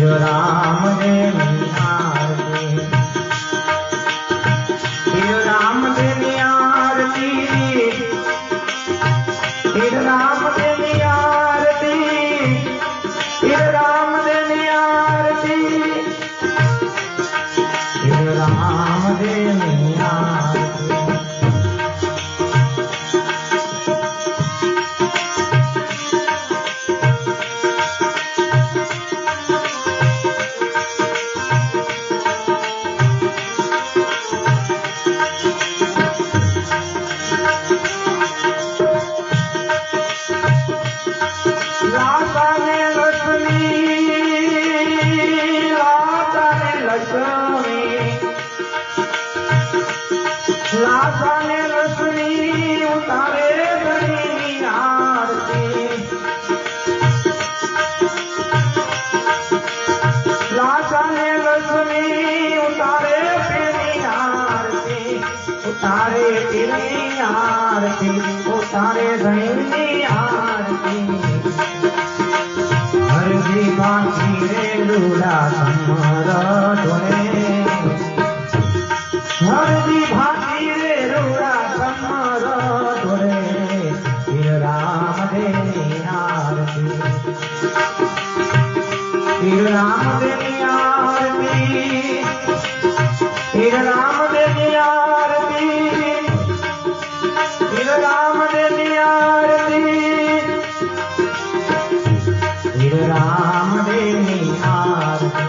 राम देनी आरती, फिर राम देनी आरती, फिर राम देनी आरती, फिर राम देनी आरती, फिर राम देनी आरती। लासाने लक्ष्मी उतारे धनी आरती, लासाने लक्ष्मी उतारे तेरी आरती, उतारे तेरी आरती, उतारे धनी आरती। हरदी बाकी रे लूला समर ढोले, हरदी भागी रे रूड़ा समर ढोले, फिर राम देनी आरती, फिर राम देनी आरती, फिर राम देनी आरती, फिर राम देनी आरती, फिर राम देनी आरती।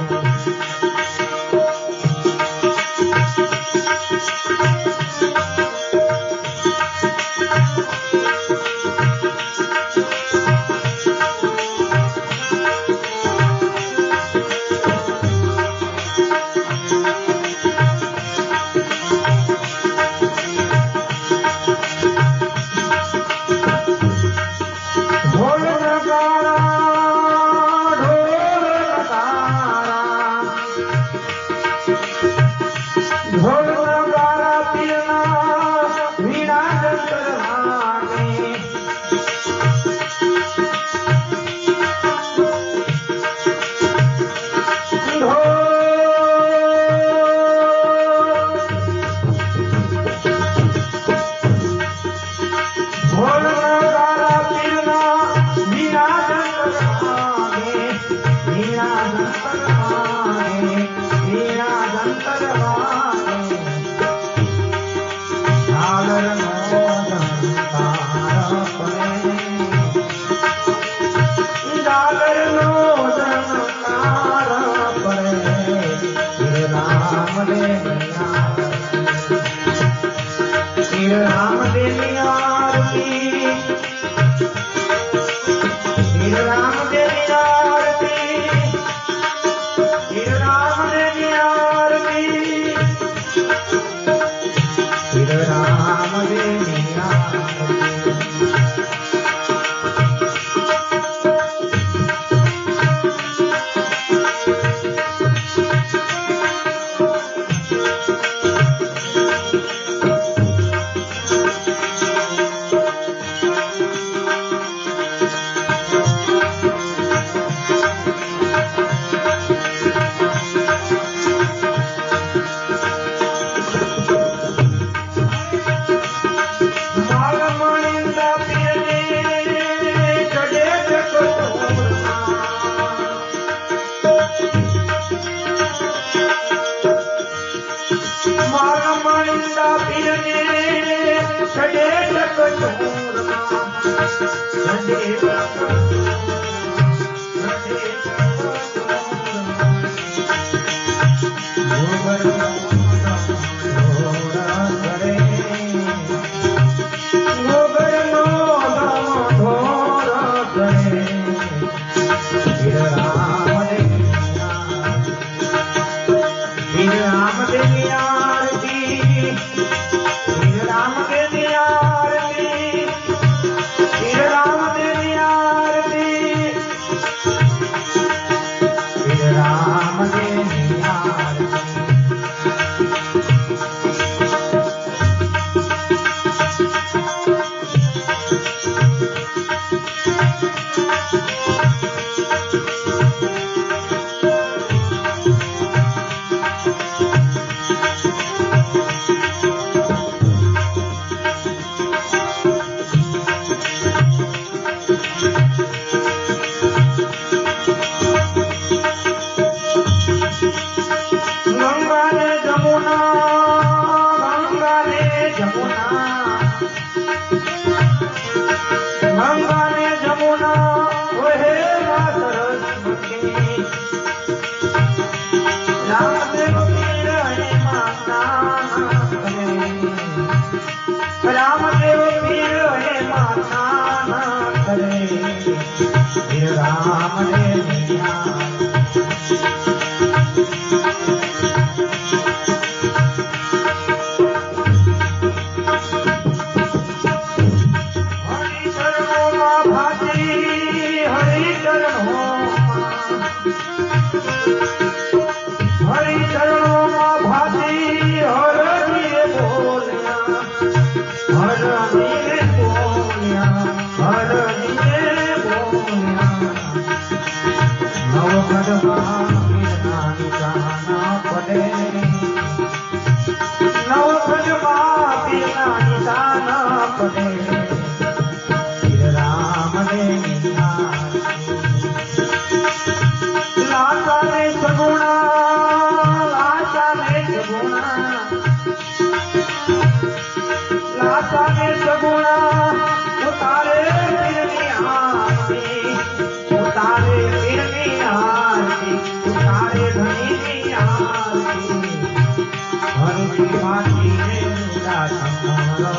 નવખંડમાં પીરના નિશાન પડે નવખંડમાં પીરના નિશાન પડે પીર રામદેવની આરતી લાચાને સગુણા લાચાને સગુણા લાચાને સગુણા ઉતારે પીરની આરતી ઉતારે પીરની આરતી ઉતારે ધણીની આરતી હરતી માટીને રાજા